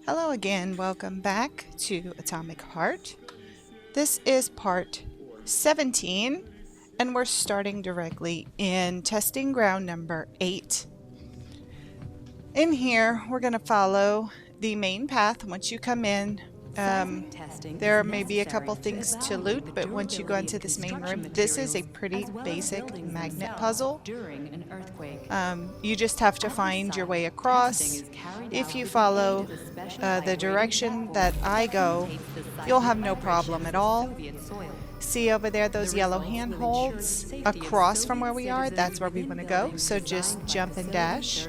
Hello again, welcome back to Atomic Heart. This is part 17 and we're starting directly in testing ground number 8. In here we're going to follow the main path. Once you come in, there may be a couple things to loot, but once you go into this main room, this is a pretty basic magnet puzzle. You just have to find your way across. If you follow the direction that I go, you'll have no problem at all. See over there those yellow handholds across from where we are? That's where we want to go. So just jump and dash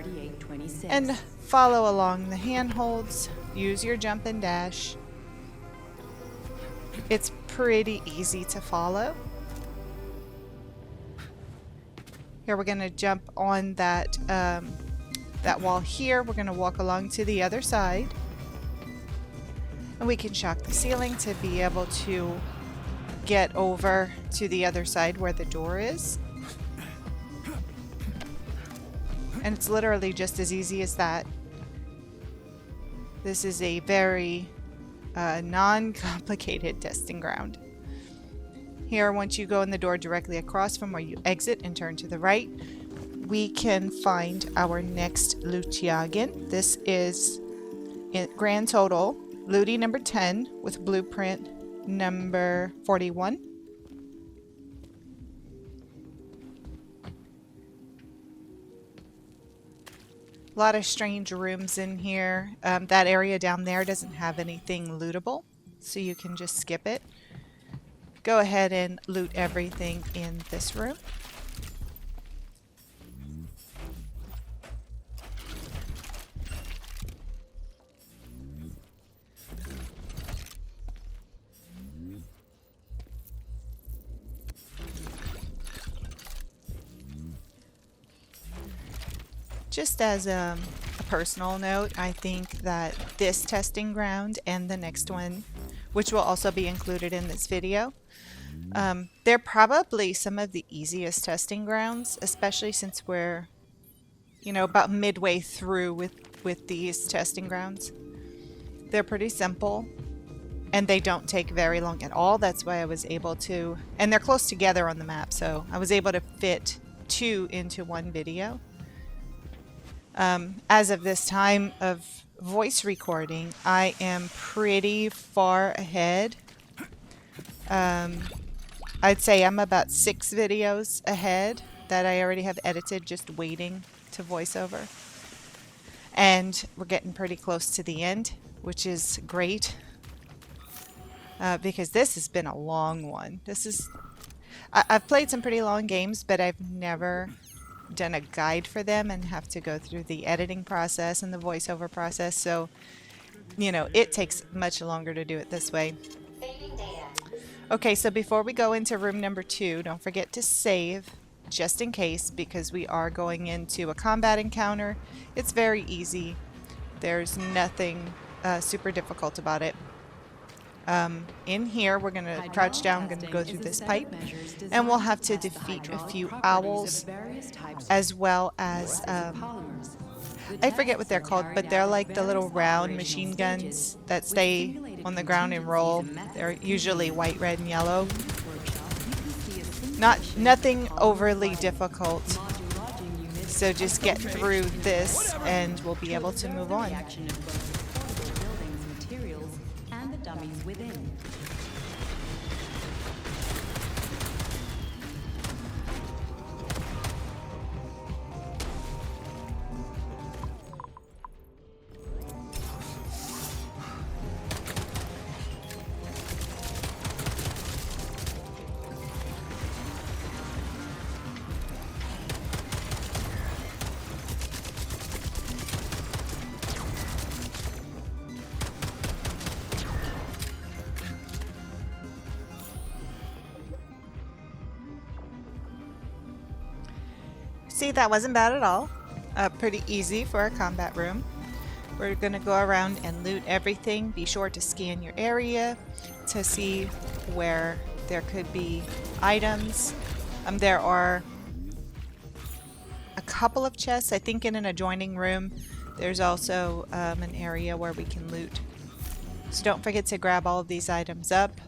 and follow along the handholds. Use your jump and dash. It's pretty easy to follow. Here we're going to jump on that that wall here. We're going to walk along to the other side. And we can shock the ceiling to be able to get over to the other side where the door is. And it's literally just as easy as that. This is a very non-complicated testing ground. Here, once you go in the door directly across from where you exit and turn to the right, we can find our next Lootyagin. This is in grand total looty number 10 with blueprint number 41. A lot of strange rooms in here. That area down there doesn't have anything lootable, so you can just skip it. Go ahead and loot everything in this room. Just as a personal note, I think that this testing ground and the next one, which will also be included in this video, they're probably some of the easiest testing grounds, especially since we're, about midway through with these testing grounds. They're pretty simple and they don't take very long at all. That's why I was able to, and they're close together on the map, so I was able to fit 2 into one video. As of this time of voice recording, I am pretty far ahead. I'd say I'm about 6 videos ahead that I already have edited, just waiting to voice over. And we're getting pretty close to the end, which is great. Because this has been a long one. I've played some pretty long games, but I've never done a guide for them and have to go through the editing process and the voiceover process, so it takes much longer to do it this way. Okay, so before we go into room number 2, don't forget to save just in case, because we are going into a combat encounter. It's very easy. There's nothing super difficult about it. In here, we're going to crouch down, going to go through this pipe, and we'll have to defeat a few owls, as well as, I forget what they're called, but they're like the little round machine guns that stay on the ground and roll. They're usually white, red, and yellow. Nothing overly difficult, so just get through this and we'll be able to move on. Dummies within. See, that wasn't bad at all. Pretty easy for a combat room. We're going to go around and loot everything. Be sure to scan your area to see where there could be items. There are a couple of chests, I think, in an adjoining room There's also an area where we can loot. So don't forget to grab all of these items up.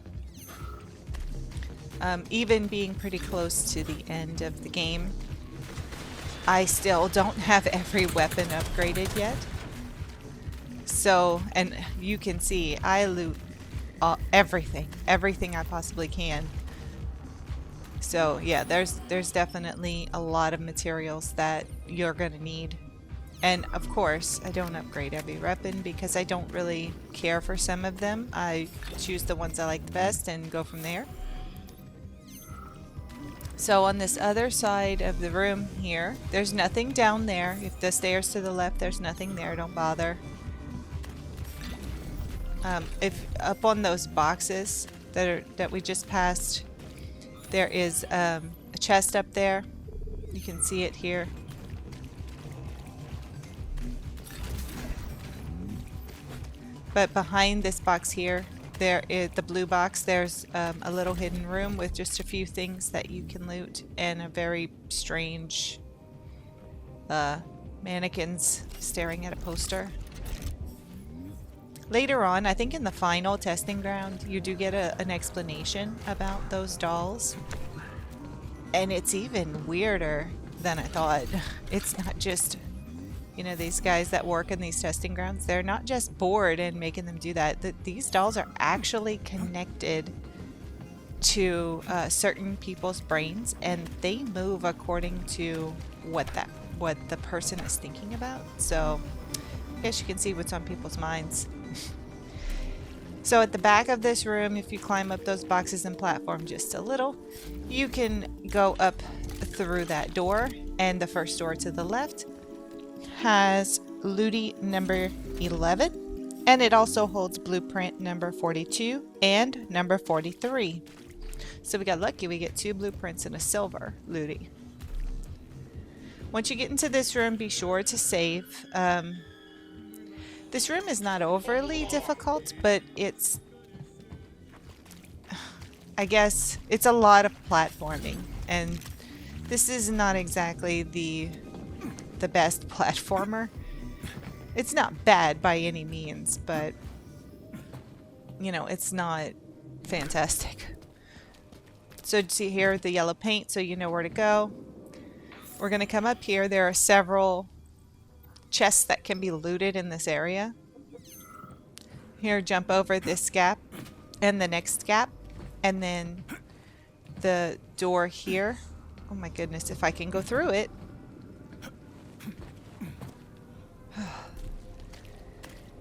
Even being pretty close to the end of the game, I still don't have every weapon upgraded yet. So, and you can see I loot everything I possibly can. So yeah, there's definitely a lot of materials that you're gonna need. And of course, I don't upgrade every weapon because I don't really care for some of them. I choose the ones I like the best and go from there. So on this other side of the room here, there's nothing down there. If the stairs to the left, there's nothing there, don't bother. If up on those boxes that we just passed, there is a chest up there. You can see it here. But behind this box here, there is the blue box. There's a little hidden room with just a few things that you can loot and a very strange mannequins staring at a poster. Later on, I think in the final testing ground, you do get an explanation about those dolls. And it's even weirder than I thought. It's not just, you know, these guys that work in these testing grounds. They're not just bored and making them do that. These dolls are actually connected to certain people's brains, and they move according to what the person is thinking about. So I guess you can see what's on people's minds. So at the back of this room, if you climb up those boxes and platform just a little, you can go up through that door, and the first door to the left has Looty number 11, and it also holds blueprint number 42 and number 43. So we got lucky, we get 2 blueprints and a silver Looty. Once you get into this room, be sure to save. This room is not overly difficult, but it's, I guess, it's a lot of platforming, and this is not exactly the best platformer. It's not bad by any means, but you know, it's not fantastic. So see here the yellow paint, so you know where to go. We're gonna come up here. There are several chests that can be looted in this area. Here, jump over this gap and the next gap, and then the door here. Oh my goodness, if I can go through it.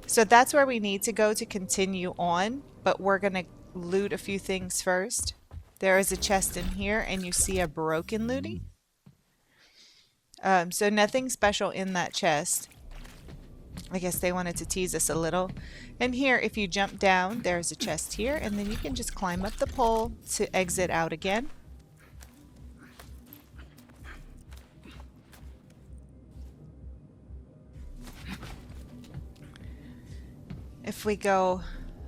So that's where we need to go to continue on, but we're gonna loot a few things first. There is a chest in here, and you see a broken Looty. So nothing special in that chest. I guess they wanted to tease us a little. And here, if you jump down, there's a chest here, and then you can just climb up the pole to exit out again. If we go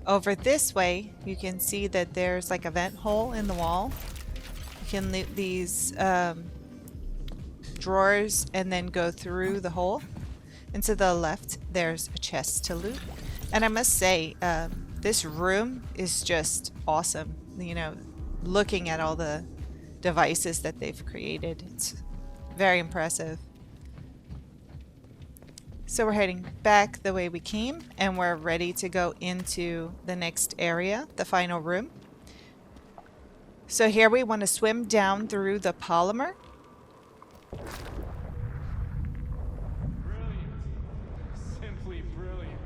over this way, you can see that there's like a vent hole in the wall. You can loot these drawers and then go through the hole. And to the left, there's a chest to loot. And I must say, this room is just awesome. You know, looking at all the devices that they've created, it's very impressive. So we're heading back the way we came, and we're ready to go into the next area, the final room. So here we want to swim down through the polymer. Brilliant. Simply brilliant.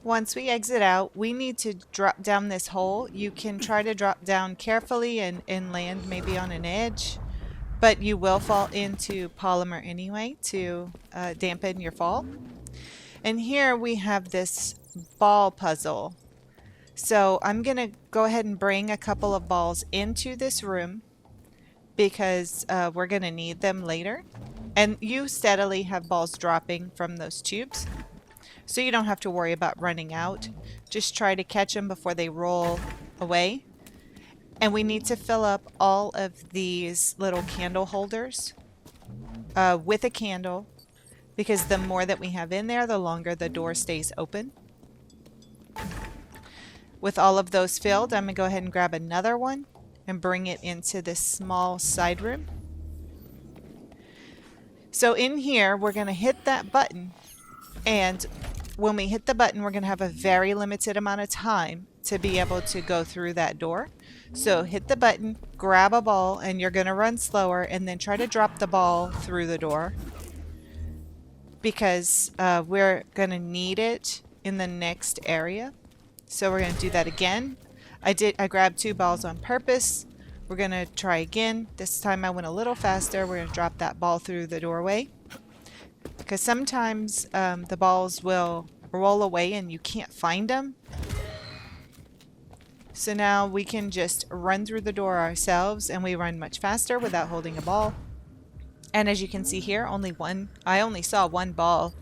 Once we exit out, we need to drop down this hole. You can try to drop down carefully and land maybe on an edge, but you will fall into polymer anyway to dampen your fall. And here we have this ball puzzle. So I'm going to go ahead and bring a couple of balls into this room because we're going to need them later. And you steadily have balls dropping from those tubes, so you don't have to worry about running out. Just try to catch them before they roll away. And we need to fill up all of these little candle holders with a candle, because the more that we have in there, the longer the door stays open. With all of those filled, I'm going to go ahead and grab another one and bring it into this small side room. So in here, we're going to hit that button, and when we hit the button, we're going to have a very limited amount of time to be able to go through that door. So hit the button, grab a ball, and you're going to run slower, and then try to drop the ball through the door, because we're going to need it in the next area. So we're going to do that again. I grabbed 2 balls on purpose. We're going to try again. This time I went a little faster. We're going to drop that ball through the doorway, because sometimes the balls will roll away and you can't find them. So now we can just run through the door ourselves, and we run much faster without holding a ball. And as you can see here, I only saw 1 ball.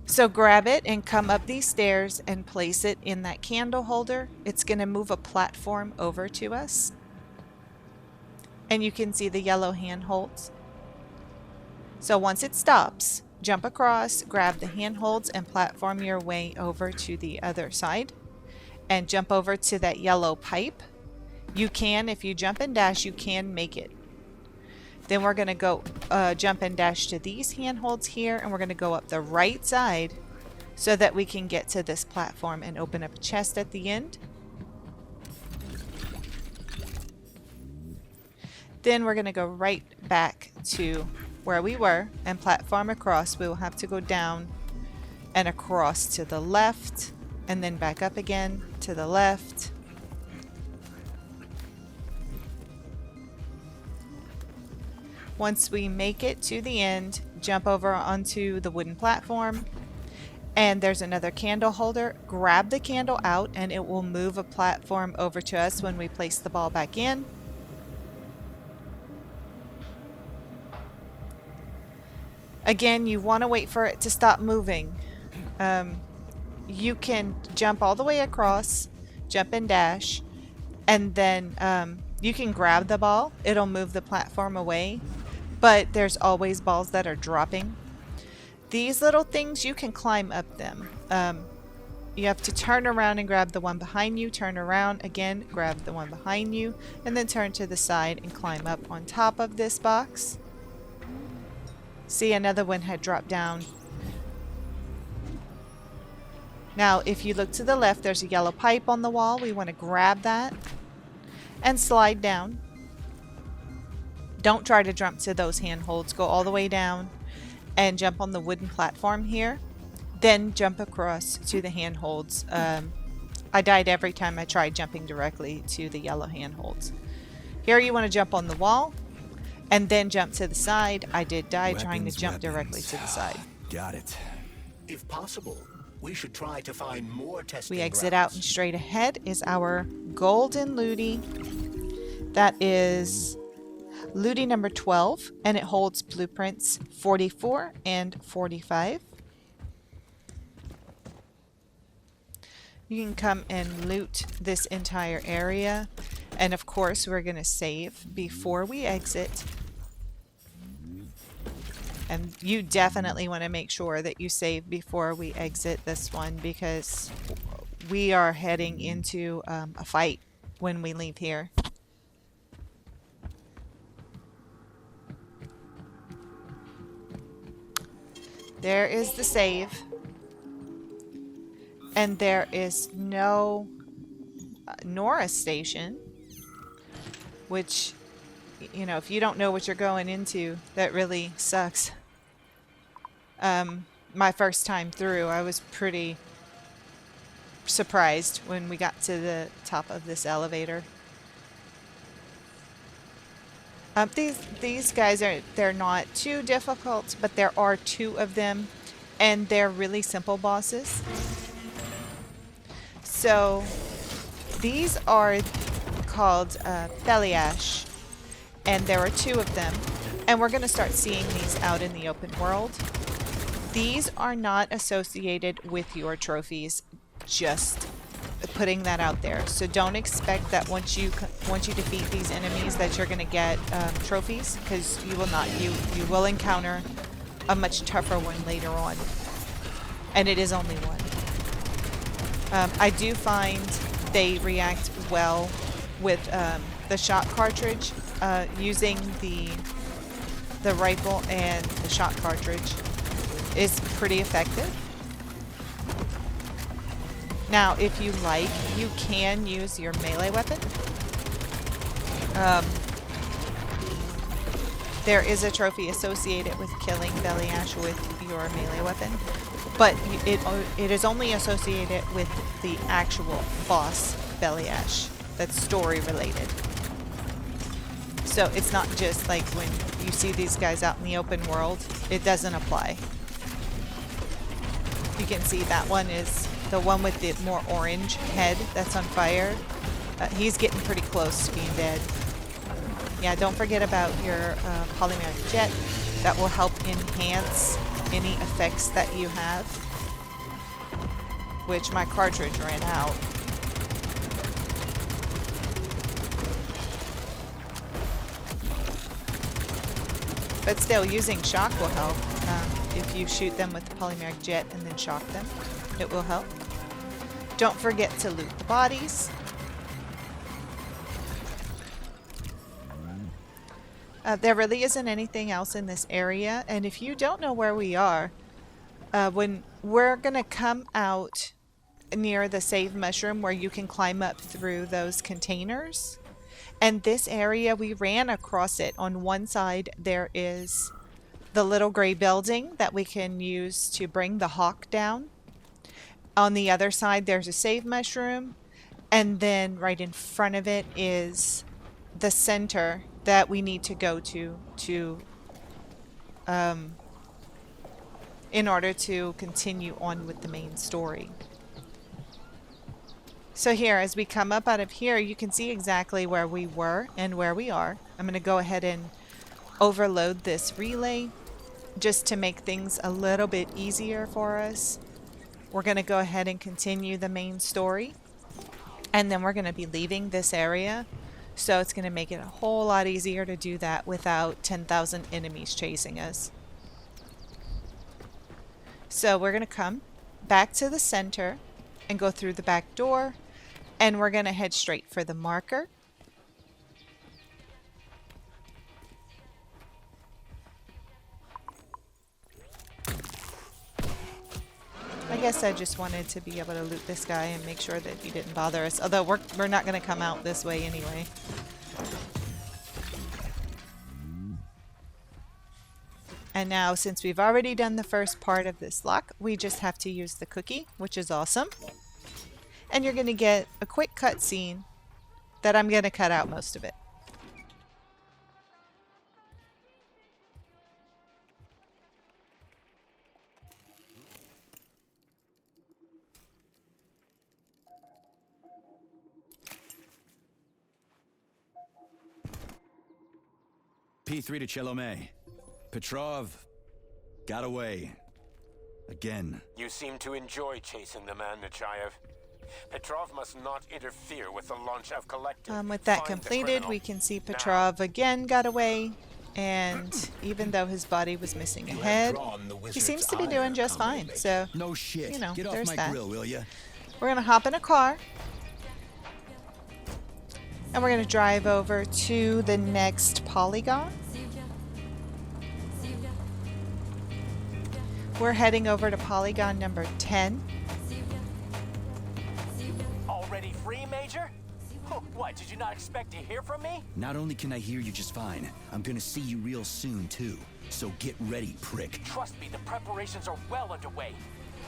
So grab it and come up these stairs and place it in that candle holder. It's going to move a platform over to us. And you can see the yellow handholds. So once it stops, jump across, grab the handholds, and platform your way over to the other side. And jump over to that yellow pipe. You can, if you jump and dash, you can make it. Then we're going to go jump and dash to these handholds here, and we're going to go up the right side so that we can get to this platform and open up a chest at the end. Then we're going to go right back to where we were and platform across. We will have to go down and across to the left, and then back up again to the left. Once we make it to the end, jump over onto the wooden platform, and there's another candle holder. Grab the candle out, and it will move a platform over to us when we place the ball back in. Again, you want to wait for it to stop moving. You can jump all the way across, jump and dash, and then you can grab the ball. It'll move the platform away. But there's always balls that are dropping. These little things, you can climb up them. You have to turn around and grab the one behind you, turn around again, grab the one behind you, and then turn to the side and climb up on top of this box. See, another one had dropped down. Now, if you look to the left, there's a yellow pipe on the wall. We want to grab that and slide down. Don't try to jump to those handholds. Go all the way down and jump on the wooden platform here. Then jump across to the handholds. I died every time I tried jumping directly to the yellow handholds. Here you want to jump on the wall and then jump to the side. I did die trying to jump directly to the side. Got it. If possible, we should try to find more testing We exit grounds. out, and straight ahead is our golden looty. That is looty number 12, and it holds blueprints 44 and 45. You can come and loot this entire area, and of course we're going to save before we exit. And you definitely want to make sure that you save before we exit this one, because we are heading into a fight when we leave here. There is the save. And there is no Nora station, which, you know, if you don't know what you're going into, that really sucks. My first time through, I was pretty surprised when we got to the top of this elevator. These guys they're not too difficult, but there are 2 of them, and they're really simple bosses. So these are called Belyash, and there are 2 of them, and we're going to start seeing these out in the open world. These are not associated with your trophies, just putting that out there. So don't expect that once you defeat these enemies that you're going to get trophies, because you will not. You will encounter a much tougher one later on, and it is only one. I do find they react well with the shot cartridge. Using the rifle and the shot cartridge is pretty effective. Now, if you like, you can use your melee weapon. There is a trophy associated with killing Belyash with your melee weapon, but it is only associated with the actual boss Belyash. That's story related. So it's not just like when you see these guys out in the open world. It doesn't apply. You can see that one is the one with the more orange head that's on fire. He's getting pretty close to being dead. Yeah, don't forget about your polymeric jet. That will help enhance any effects that you have. Which my cartridge ran out. But still, using shock will help. If you shoot them with the polymeric jet and then shock them, it will help. Don't forget to loot the bodies. There really isn't anything else in this area, and if you don't know where we are, when we're gonna come out near the save mushroom where you can climb up through those containers. And this area, we ran across it. On one side, there is the little gray building that we can use to bring the hawk down. On the other side, there's a save mushroom. And then right in front of it is the center that we need to go to in order to continue on with the main story. So here, as we come up out of here, you can see exactly where we were and where we are. I'm going to go ahead and overload this relay just to make things a little bit easier for us. We're going to go ahead and continue the main story. And then we're going to be leaving this area. So it's going to make it a whole lot easier to do that without 10,000 enemies chasing us. So we're going to come back to the center and go through the back door. And we're going to head straight for the marker. I guess I just wanted to be able to loot this guy and make sure that he didn't bother us. Although we're not going to come out this way anyway. And now, since we've already done the first part of this lock, we just have to use the cookie, which is awesome. And you're going to get a quick cutscene that I'm going to cut out most of it. P3 to Chelomey. Petrov got away. Again. You seem to enjoy chasing the man, Nechayev. Petrov must not interfere with the launch of Collective. With that Find the completed, criminal. we can see Petrov again got away. And even though his body was missing a head, he seems to be doing just fine. So, No shit. you know, Get off there's my that. grill, will ya? We're going to hop in a car. And we're going to drive over to the next Polygon. We're heading over to Polygon number 10. Already free, Major? What, did you not expect to hear from me? Not only can I hear you just fine, I'm gonna see you real soon, too. So get ready, prick. Trust me, the preparations are well underway.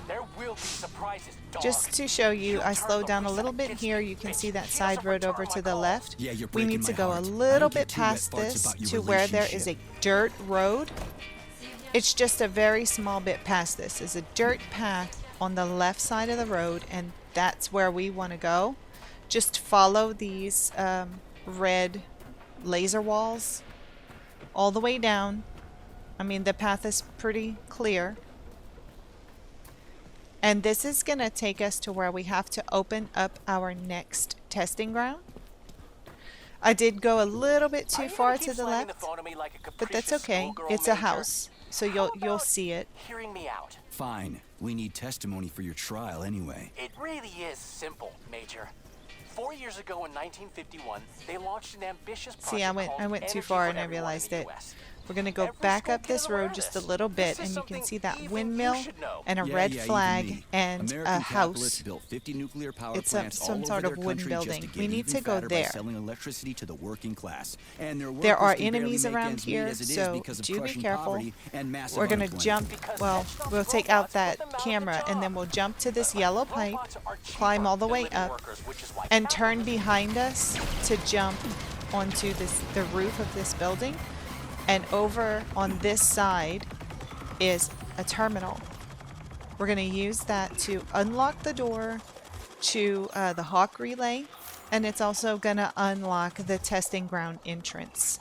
There will be surprises, dog. Just to show you, I slowed down a little bit here. You can see that side road over to the left. Yeah, you're We breaking need to my go a heart. I little don't bit get too wet past farts this about your to where there is a relationship. dirt road. It's just a very small bit past this. It's a dirt path on the left side of the road, and that's where we want to go. Just follow these red laser walls all the way down. I mean, the path is pretty clear. And this is going to take us to where we have to open up our next testing ground. I did go a little bit too far to the left, but that's okay. It's a house, so you'll see it. Hearing me out. Fine. We need testimony for your trial anyway. It really is simple, Major. 4 years ago in 1951, they launched an ambitious project. See, I went too far and I realized it. We're going to go back up this road just a little bit, and you can see that windmill and a red flag and a house. Built 50 nuclear power It's plants some all sort over of their wooden country just building. get We need even to go fatter by there. selling electricity to the working class. And their There are workers can barely enemies make around ends meet here, as it is so because of do be crushing careful. poverty and massive We're going to unemployment. jump, well, we'll take out that camera, and then we'll jump to this yellow pipe, climb all the way up, and turn behind us to jump onto the roof of this building. And over on this side is a terminal. We're going to use that to unlock the door to the Hawk relay, and it's also going to unlock the testing ground entrance.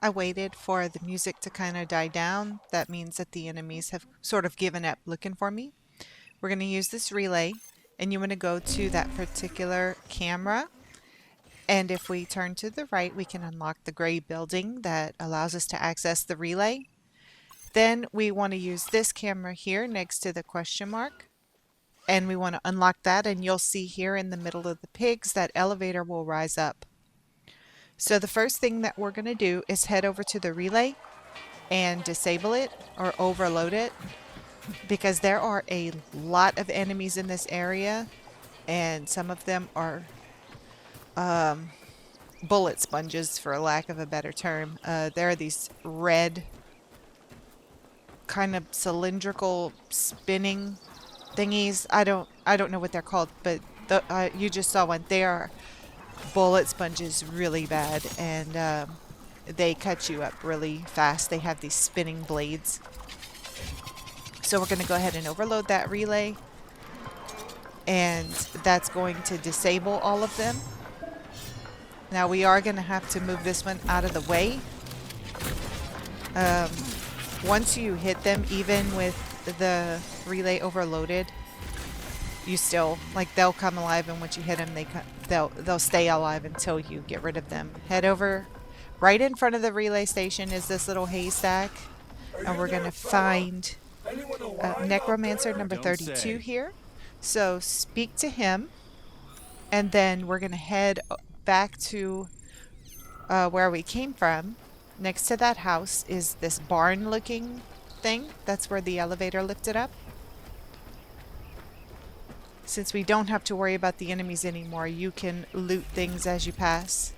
I waited for the music to kind of die down. That means that the enemies have sort of given up looking for me. We're going to use this relay, and you want to go to that particular camera. And if we turn to the right, we can unlock the gray building that allows us to access the relay. Then we want to use this camera here next to the question mark. And we want to unlock that, and you'll see here in the middle of the pigs that elevator will rise up. So the first thing that we're going to do is head over to the relay and disable it or overload it, because there are a lot of enemies in this area, and some of them are bullet sponges, for lack of a better term. There are these red kind of cylindrical spinning thingies. I don't know what they're called, but you just saw one. They are bullet sponges, really bad, and they cut you up really fast. They have these spinning blades. So we're going to go ahead and overload that relay, and that's going to disable all of them. Now we are going to have to move this one out of the way. Once you hit them, even with the relay overloaded, you still, like, they'll come alive, and once you hit them, they'll stay alive until you get rid of them. Head over. Right in front of the relay station is this little haystack, and we're going to find Necromancer number 32 here. So speak to him, and then we're going to head back to where we came from. Next to that house is this barn looking thing. That's where the elevator lifted up. Since we don't have to worry about the enemies anymore, you can loot things as you pass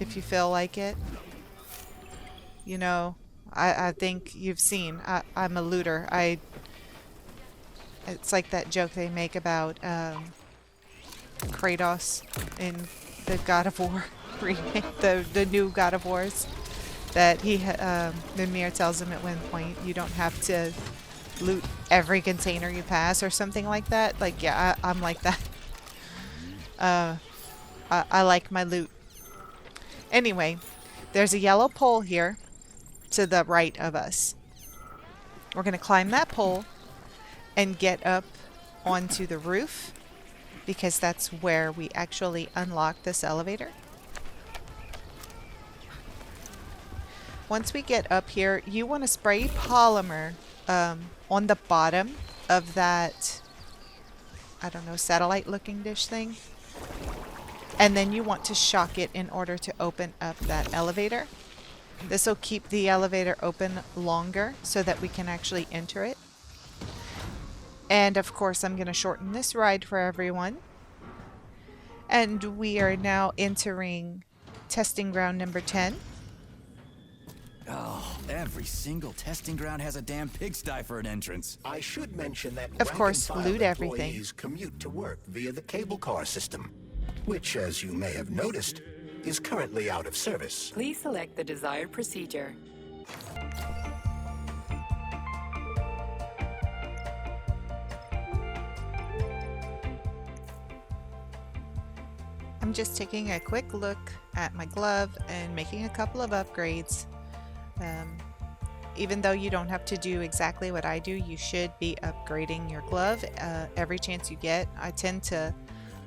if you feel like it. You know, I think you've seen, I'm a looter. It's like that joke they make about Kratos in the God of War remake, the new God of Wars, that Mimir tells him at one point, you don't have to loot every container you pass or something like that. Like, yeah, I'm like that. I like my loot. Anyway, there's a yellow pole here to the right of us. We're going to climb that pole and get up onto the roof, because that's where we actually unlock this elevator. Once we get up here, you want to spray polymer on the bottom of that, I don't know, satellite looking dish thing. And then you want to shock it in order to open up that elevator. This will keep the elevator open longer so that we can actually enter it. And of course, I'm going to shorten this ride for everyone. And we are now entering testing ground number 10. Oh, every single testing ground has a damn pigsty for an entrance. I should mention that Of course, rank and file loot everything. employees commute to work via the cable car system, which, as you may have noticed, is currently out of service. Please select the desired procedure. I'm I'm just taking a quick look at my glove and making a couple of upgrades. Even though you don't have to do exactly what I do, you should be upgrading your glove every chance you get. I tend to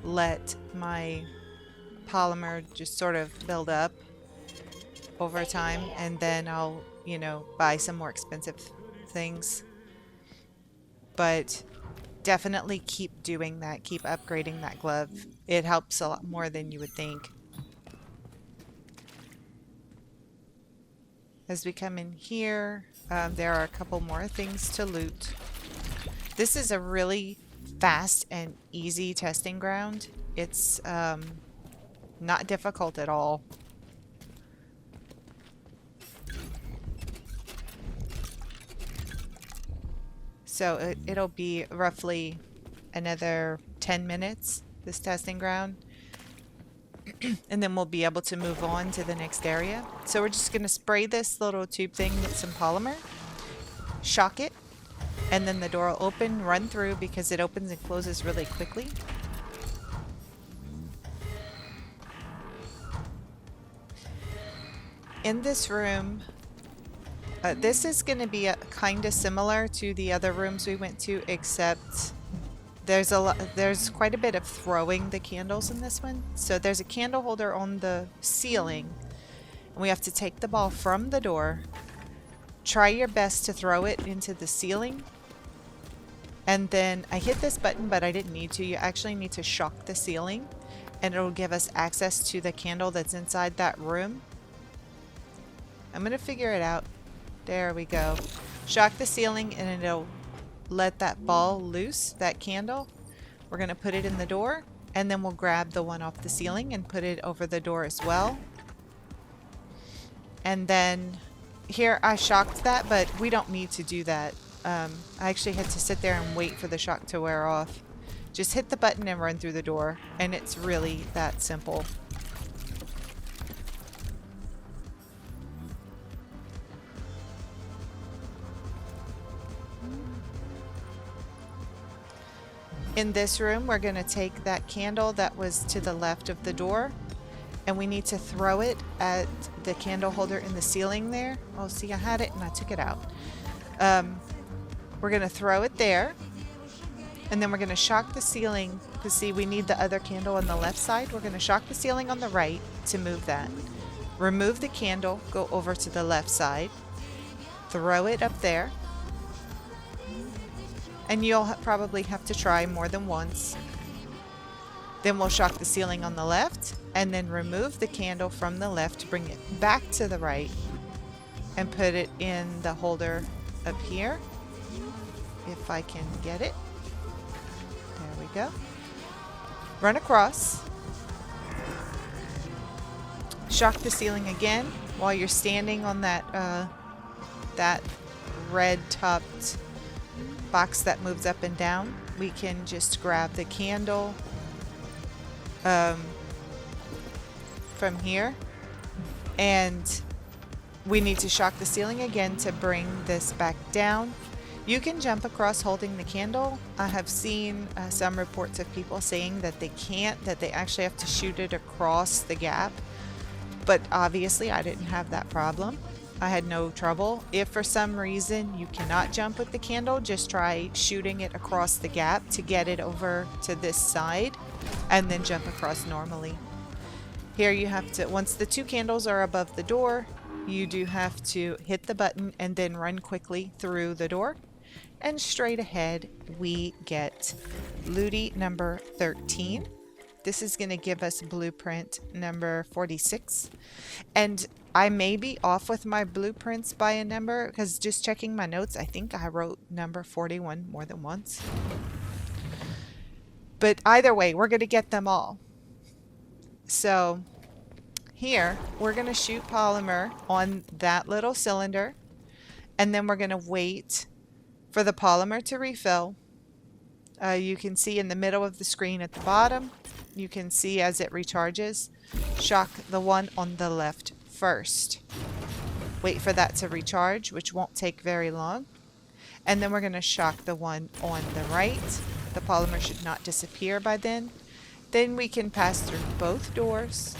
let my polymer just sort of build up over time, and then I'll, you know, buy some more expensive things. But definitely keep doing that. Keep upgrading that glove. It helps a lot more than you would think. As we come in here, there are a couple more things to loot. This is a really fast and easy testing ground. It's not difficult at all. So it'll be roughly another 10 minutes, this testing ground. And then we'll be able to move on to the next area. So we're just going to spray this little tube thing with some polymer, shock it, and then the door will open, run through because it opens and closes really quickly. In this room, this is going to be kind of similar to the other rooms we went to, except there's quite a bit of throwing the candles in this one. So there's a candle holder on the ceiling, and we have to take the ball from the door, try your best to throw it into the ceiling, and then I hit this button, but I didn't need to. You actually need to shock the ceiling, and it'll give us access to the candle that's inside that room. I'm gonna figure it out. There we go. Shock the ceiling and it'll let that ball loose, that candle. We're going to put it in the door, and then we'll grab the one off the ceiling and put it over the door as well. And then here I shocked that, but we don't need to do that. I actually had to sit there and wait for the shock to wear off. Just hit the button and run through the door, and it's really that simple. In this room, we're going to take that candle that was to the left of the door, and we need to throw it at the candle holder in the ceiling there. Oh, see, I had it and I took it out. We're going to throw it there, and then we're going to shock the ceiling, because see, we need the other candle on the left side. We're going to shock the ceiling on the right to move that. Remove the candle, go over to the left side, throw it up there. And you'll probably have to try more than once. Then we'll shock the ceiling on the left, and then remove the candle from the left to bring it back to the right, and put it in the holder up here. If I can get it. There we go. Run across. Shock the ceiling again while you're standing on that that red topped box that moves up and down. We can just grab the candle from here, and we need to shock the ceiling again to bring this back down. You can jump across holding the candle. I have seen some reports of people saying that they can't, that they actually have to shoot it across the gap, but obviously I didn't have that problem. I had no trouble. If for some reason you cannot jump with the candle, just try shooting it across the gap to get it over to this side, and then jump across normally. Here you have to, once the two candles are above the door, you do have to hit the button and then run quickly through the door. And straight ahead we get Looty number 13. This is going to give us blueprint number 46. And I may be off with my blueprints by a number, because just checking my notes, I think I wrote number 41 more than once. But either way, we're going to get them all. So here, we're going to shoot polymer on that little cylinder, and then we're going to wait for the polymer to refill. You can see in the middle of the screen at the bottom, you can see as it recharges. Shock the one on the left first. Wait for that to recharge, which won't take very long. And then we're going to shock the one on the right. The polymer should not disappear by then. Then we can pass through both doors.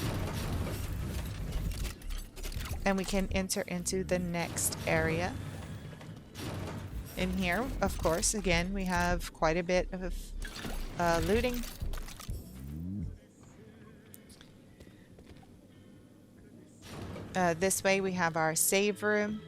And we can enter into the next area. In here, of course, again, we have quite a bit of looting. This way we have our save room.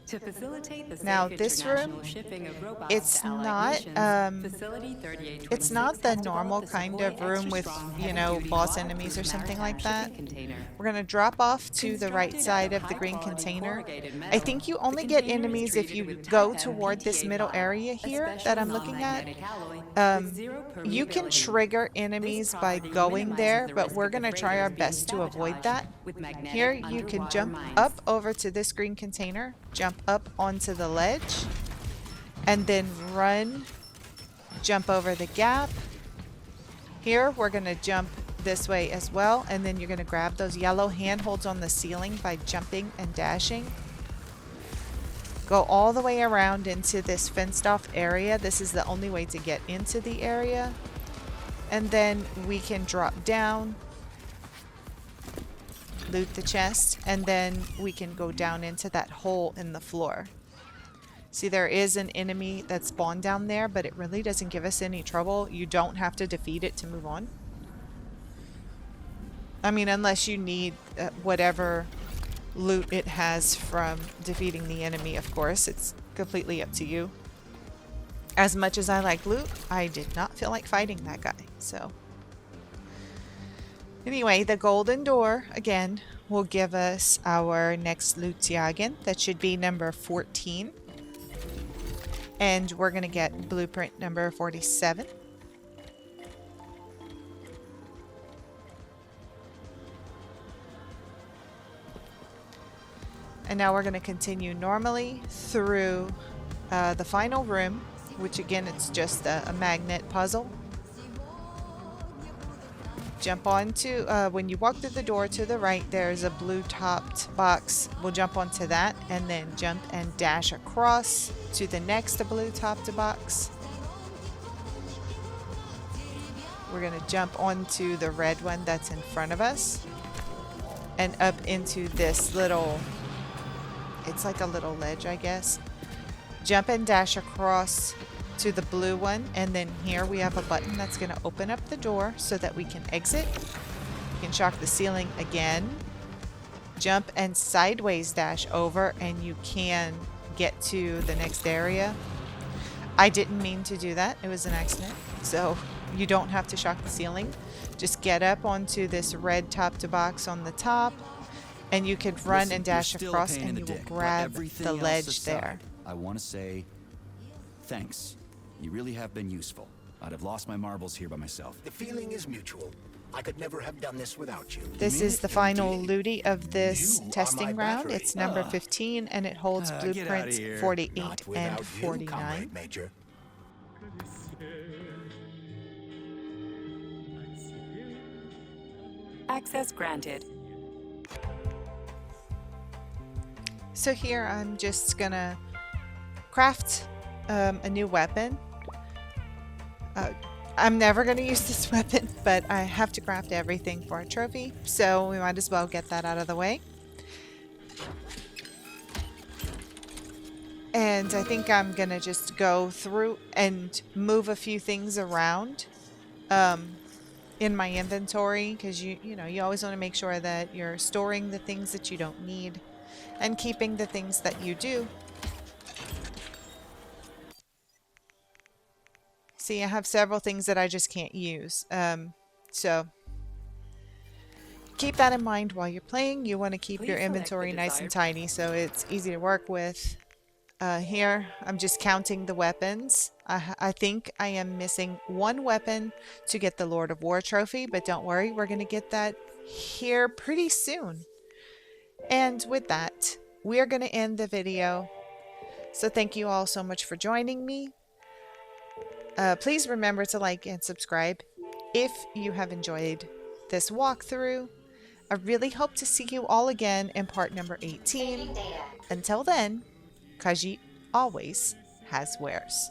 To facilitate the Now, safe this international room, shipping of robots it's to allied not, nations, Facility 3826 it's not the has normal developed a kind Sukhoi of room extra with, strong you know, heavy-duty boss waterproof enemies or something maritime like that. shipping container. We're going to drop off to the right Constructed side out of the green high-quality container. corrugated I metal, think you the only get container is enemies if treated you with go Type M toward this PTA middle vinyl, area a here special that I'm looking at. non-magnetic alloy with zero You can permeability. trigger This enemies by property going minimizes there, the but risk we're of the going to try our freighters being best to avoid sabotaged that. with magnetic Here you can underwater jump mines. up over to this green container, jump up onto the ledge, and then run, jump over the gap. Here we're going to jump this way as well, and then you're going to grab those yellow handholds on the ceiling by jumping and dashing. Go all the way around into this fenced off area. This is the only way to get into the area. And then we can drop down, loot the chest, and then we can go down into that hole in the floor. See, there is an enemy that spawned down there, but it really doesn't give us any trouble. You don't have to defeat it to move on. I mean, unless you need whatever loot it has from defeating the enemy, of course. It's completely up to you. As much as I like loot, I did not feel like fighting that guy, so. Anyway, the golden door, again, will give us our next Lootyagin. That should be number 14. And we're going to get blueprint number 47. And now we're going to continue normally through the final room, which again, it's just a magnet puzzle. Jump onto, when you walk through the door to the right, there's a blue topped box. We'll jump onto that and then jump and dash across to the next blue topped box. We're going to jump onto the red one that's in front of us and up into this little, it's like a little ledge, I guess. Jump and dash across to the blue one, and then here we have a button that's going to open up the door so that we can exit. You can shock the ceiling again, jump and sideways dash over, and you can get to the next area. I didn't mean to do that, it was an accident, so you don't have to shock the ceiling. Just get up onto this red top-to box on the top, and you can run and dash across, and you will grab the ledge there. I want to say thanks. You really have been useful. I'd have lost my marbles here by myself. The feeling is mutual. I could never have done this without you. This is the final looty of this You are testing my round. battery. It's number 15, and it holds Get outta blueprints here. 48 Not and without you, 49. Comrade Major. Access granted. So here I'm just gonna craft a new weapon. I'm never gonna use this weapon, but I have to craft everything for a trophy, so we might as well get that out of the way. And I think I'm gonna just go through and move a few things around in my inventory, because you know, you always want to make sure that you're storing the things that you don't need and keeping the things that you do. See, I have several things that I just can't use. So keep that in mind while you're playing. You want to keep your Please select inventory the nice and desired- tidy so it's easy to work with. Here, I'm just counting the weapons. I think I am missing one weapon to get the Lord of War trophy, but don't worry, we're going to get that here pretty soon. And with that, we are going to end the video. So thank you all so much for joining me. Please remember to like and subscribe if you have enjoyed this walkthrough. I really hope to see you all again in part number 18. Until then, Khajiit always has wares.